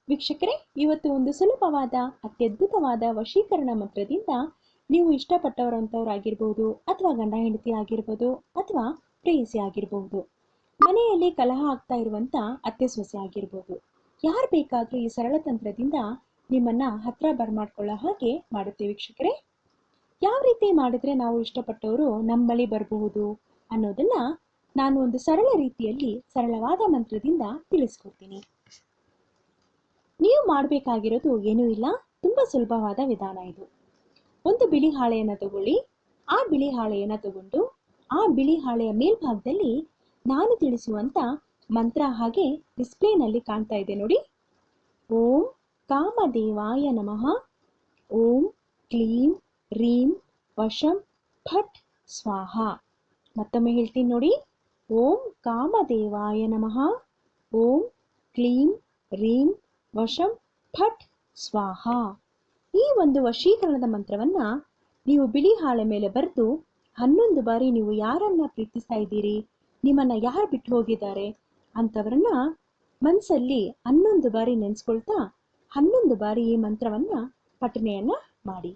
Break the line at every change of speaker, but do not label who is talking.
ವೀಕ್ಷಕರೇ, ಇವತ್ತು ಒಂದು ಸುಲಭವಾದ ಅತ್ಯದ್ಭುತವಾದ ವಶೀಕರಣ ಮಂತ್ರದಿಂದ ನೀವು ಇಷ್ಟಪಟ್ಟವರಂಥವರಾಗಿರ್ಬೋದು, ಅಥವಾ ಗಂಡ ಹೆಂಡತಿ ಆಗಿರ್ಬೋದು, ಅಥವಾ ಪ್ರೇಯಸಿ ಆಗಿರ್ಬೋದು, ಮನೆಯಲ್ಲಿ ಕಲಹ ಆಗ್ತಾ ಇರುವಂಥ ಅತ್ತೆ ಸೊಸೆ ಆಗಿರ್ಬೋದು, ಯಾರು ಬೇಕಾದರೂ ಈ ಸರಳ ತಂತ್ರದಿಂದ ನಿಮ್ಮನ್ನ ಹತ್ರ ಬರ್ಮಾಡ್ಕೊಳ್ಳೋ ಹಾಗೆ ಮಾಡುತ್ತೆ. ವೀಕ್ಷಕರೇ, ಯಾವ ರೀತಿ ಮಾಡಿದ್ರೆ ನಾವು ಇಷ್ಟಪಟ್ಟವರು ನಮ್ಮ ಬಳಿ ಬರಬಹುದು ಅನ್ನೋದನ್ನ ನಾನು ಒಂದು ಸರಳ ರೀತಿಯಲ್ಲಿ ಸರಳವಾದ ಮಂತ್ರದಿಂದ ತಿಳಿಸ್ಕೊಡ್ತೀನಿ. ನೀವು ಮಾಡಬೇಕಾಗಿರೋದು ಏನೂ ಇಲ್ಲ, ತುಂಬಾ ಸುಲಭವಾದ ವಿಧಾನ ಇದು. ಒಂದು ಬಿಳಿ ಹಾಳೆಯನ್ನು ತಗೊಳ್ಳಿ. ಆ ಬಿಳಿ ಹಾಳೆಯನ್ನು ತಗೊಂಡು ಆ ಬಿಳಿ ಹಾಳೆಯ ಮೇಲ್ಭಾಗದಲ್ಲಿ ನಾನು ತಿಳಿಸುವಂತ ಮಂತ್ರ ಹಾಗೆ ಡಿಸ್ಪ್ಲೇನಲ್ಲಿ ಕಾಣ್ತಾ ಇದೆ ನೋಡಿ. ಓಂ ಕಾಮದೇವಾಯ ನಮಃ, ಓಂ ಕ್ಲೀಂ ರೀಂ ವಶಂ ಫಟ್ ಸ್ವಾಹ. ಮತ್ತೊಮ್ಮೆ ಹೇಳ್ತೀನಿ ನೋಡಿ. ಓಂ ಕಾಮದೇವಾಯ ನಮಃ, ಓಂ ಕ್ಲೀಂ ರೀಂ ವಶಂ ಫಟ್ ಸ್ವಾಹ. ಈ ಒಂದು ವಶೀಕರಣದ ಮಂತ್ರವನ್ನ ನೀವು ಬಿಳಿ ಹಾಳೆ ಮೇಲೆ ಬರೆದು 11 ಬಾರಿ ನೀವು ಯಾರನ್ನ ಪ್ರೀತಿಸ್ತಾ ಇದ್ದೀರಿ, ನಿಮ್ಮನ್ನ ಯಾರು ಬಿಟ್ಟು ಹೋಗಿದ್ದಾರೆ ಅಂತವರನ್ನ ಮನಸ್ಸಲ್ಲಿ 11 ಬಾರಿ ನೆನೆಸ್ಕೊಳ್ತಾ 11 ಬಾರಿ ಈ ಮಂತ್ರವನ್ನ ಪಠನೆಯನ್ನ ಮಾಡಿ.